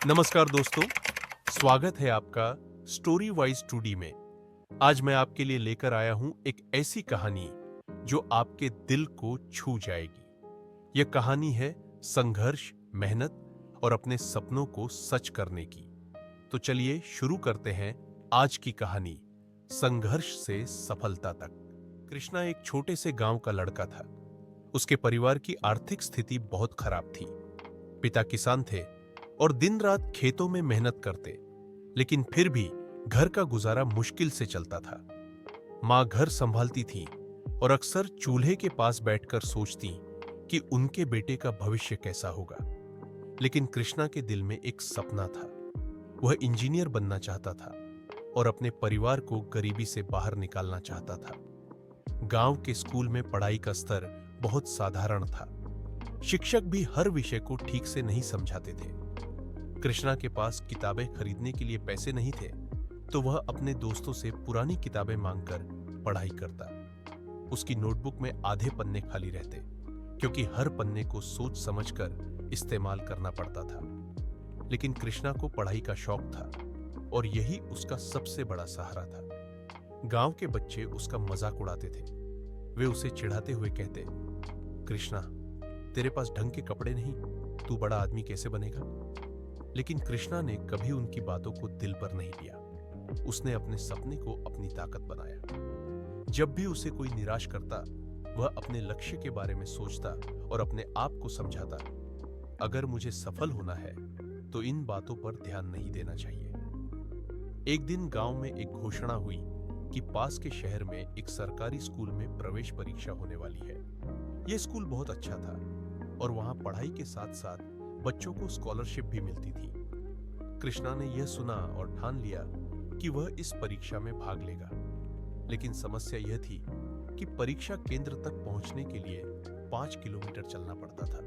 नमस्कार दोस्तों, स्वागत है आपका स्टोरी वाइज 2D में। आज मैं आपके लिए लेकर आया हूं एक ऐसी कहानी जो आपके दिल को छू जाएगी। यह कहानी है संघर्ष, मेहनत और अपने सपनों को सच करने की। तो चलिए शुरू करते हैं आज की कहानी, संघर्ष से सफलता तक। कृष्णा एक छोटे से गांव का लड़का था। उसके परिवार की आर्थिक स्थिति बहुत खराब थी। पिता किसान थे और दिन रात खेतों में मेहनत करते, लेकिन फिर भी घर का गुजारा मुश्किल से चलता था। मां घर संभालती थी और अक्सर चूल्हे के पास बैठकर सोचती कि उनके बेटे का भविष्य कैसा होगा। लेकिन कृष्णा के दिल में एक सपना था। वह इंजीनियर बनना चाहता था और अपने परिवार को गरीबी से बाहर निकालना चाहता था। गांव के स्कूल में पढ़ाई का स्तर बहुत साधारण था। शिक्षक भी हर विषय को ठीक से नहीं समझाते थे। कृष्णा के पास किताबें खरीदने के लिए पैसे नहीं थे, तो वह अपने दोस्तों से पुरानी किताबें मांगकर पढ़ाई करता। उसकी नोटबुक में आधे पन्ने खाली रहते, क्योंकि हर पन्ने को सोच समझकर इस्तेमाल करना पड़ता था। लेकिन कृष्णा को पढ़ाई का शौक था और यही उसका सबसे बड़ा सहारा था। गांव के बच्चे उसका मजाक उड़ाते थे। वे उसे चिढ़ाते हुए कहते, कृष्णा, तेरे पास ढंग के कपड़े नहीं, तू बड़ा आदमी कैसे बनेगा? लेकिन कृष्णा ने कभी उनकी बातों को दिल पर नहीं लिया। उसने अपने सपने को अपनी ताकत बनाया। जब भी उसे कोई निराश करता, वह अपने लक्ष्य के बारे में सोचता और अपने आप को समझाता, अगर मुझे सफल होना है तो इन बातों पर ध्यान नहीं देना चाहिए। एक दिन गांव में एक घोषणा हुई कि पास के शहर में एक सरकारी स्कूल में प्रवेश परीक्षा होने वाली है। यह स्कूल बहुत अच्छा था और वहां पढ़ाई के साथ साथ बच्चों को स्कॉलरशिप भी मिलती थी। कृष्णा ने यह सुना और ठान लिया कि वह इस परीक्षा में भाग लेगा। लेकिन समस्या यह थी कि परीक्षा केंद्र तक पहुंचने के लिए 5 किलोमीटर चलना पड़ता था।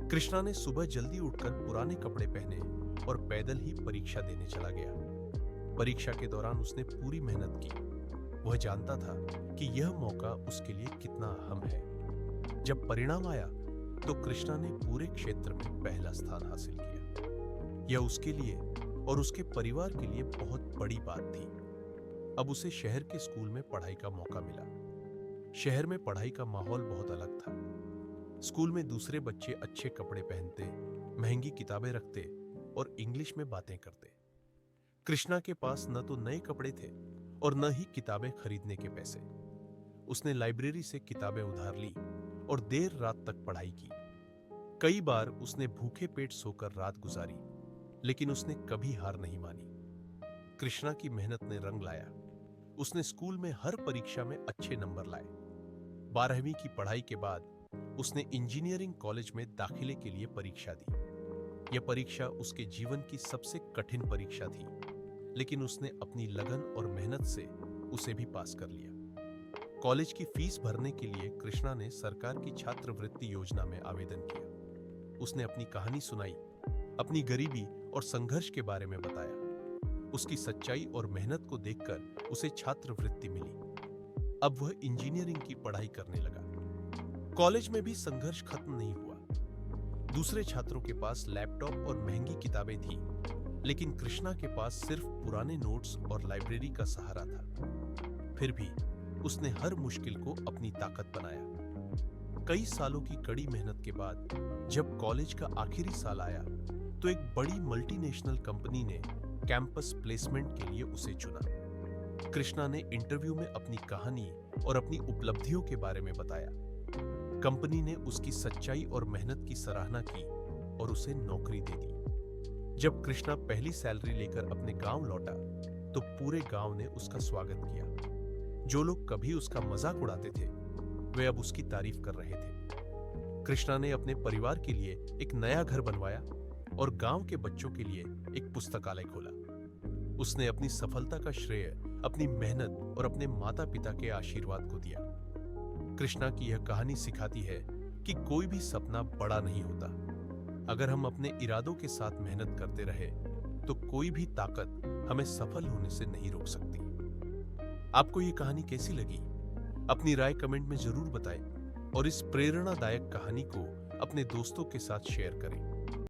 कृष्णा ने सुबह जल्दी उठकर पुराने कपड़े पहने और पैदल ही परीक्षा देने चला गया। परीक्षा के दौरान उसने पूरी मेहनत की। वह जानता था कि यह मौका उसके लिए कितना अहम है। जब परिणाम आया तो कृष्णा ने पूरे क्षेत्र में पहला स्थान हासिल किया। यह उसके लिए और उसके परिवार के लिए बहुत बड़ी बात थी। अब उसे शहर के स्कूल में पढ़ाई का मौका मिला। शहर में पढ़ाई का माहौल बहुत अलग था। स्कूल में दूसरे बच्चे अच्छे कपड़े पहनते, महंगी किताबें रखते और इंग्लिश में बातें करते। कृष्णा के पास न तो नए कपड़े थे और न ही किताबें खरीदने के पैसे। उसने लाइब्रेरी से किताबें उधार ली और देर रात तक पढ़ाई की। कई बार उसने भूखे पेट सोकर रात गुजारी, लेकिन उसने कभी हार नहीं मानी। कृष्णा की मेहनत ने रंग लाया। उसने स्कूल में हर परीक्षा में अच्छे नंबर लाए। 12वीं की पढ़ाई के बाद उसने इंजीनियरिंग कॉलेज में दाखिले के लिए परीक्षा दी। यह परीक्षा उसके जीवन की सबसे कठिन परीक्षा थी, लेकिन उसने अपनी लगन और मेहनत से उसे भी पास कर लिया। कॉलेज की फीस भरने के लिए कृष्णा ने सरकार की छात्रवृत्ति योजना में आवेदन किया। उसने अपनी कहानी सुनाई, अपनी गरीबी और संघर्ष के बारे में बताया। उसकी सच्चाई और मेहनत को देखकर उसे छात्रवृत्ति मिली। अब वह इंजीनियरिंग की पढ़ाई करने लगा। कॉलेज में भी संघर्ष खत्म नहीं हुआ। दूसरे छात्रों के पास लैपटॉप और महंगी किताबें थीं, लेकिन कृष्णा के पास सिर्फ पुराने नोट्स और लाइब्रेरी का सहारा था। फिर भी उसने हर मुश्किल को अपनी ताकत बनाया। कई सालों की कड़ी मेहनत के बाद जब कॉलेज का आखिरी साल आया, तो एक बड़ी मल्टीनेशनल कंपनी ने कैंपस प्लेसमेंट के लिए उसे चुना। कृष्णा ने इंटरव्यू में अपनी कहानी और अपनी उपलब्धियों के बारे में बताया। कंपनी ने उसकी सच्चाई और मेहनत की सराहना की और उसे नौकरी दे दी। जब कृष्णा पहली सैलरी लेकर अपने गांव लौटा, तो पूरे गांव ने उसका स्वागत किया। जो लोग कभी उसका मजाक उड़ाते थे, वे अब उसकी तारीफ कर रहे थे। कृष्णा ने अपने परिवार के लिए एक नया घर बनवाया और गांव के बच्चों के लिए एक पुस्तकालय खोला। उसने अपनी सफलता का श्रेय अपनी मेहनत और अपने माता-पिता के आशीर्वाद को दिया। कृष्णा की यह कहानी सिखाती है कि कोई भी सपना बड़ा नहीं होता। अगर हम अपने इरादों के साथ मेहनत करते रहे, तो कोई भी ताकत हमें सफल होने से नहीं रोक सकती। आपको ये कहानी कैसी लगी? अपनी राय कमेंट में जरूर बताएं और इस प्रेरणादायक कहानी को अपने दोस्तों के साथ शेयर करें।